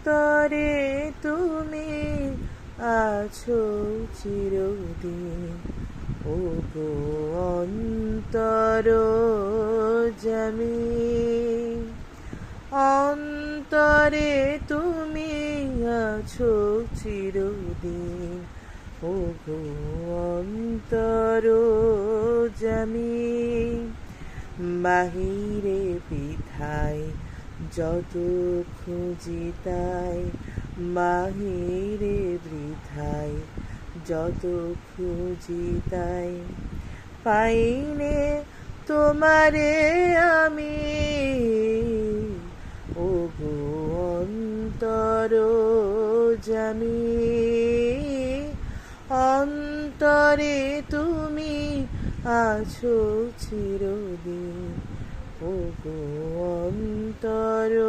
অন্তরে তুমি আছো চিরদিন, ও গো অন্তরজামী। অন্তরে তুমি আছো চিরদিন, ও গো অন্তরজামী। বাহিরে বৃথায় যত খুঁজি তাই, বাহিরে বৃথায় যত খুঁজি তাই, পাইনে তোমারে আমি, ও গো অন্তরজামী। অন্তরে তুমি আছো চিরদিন, ও গো অন্তরজামী।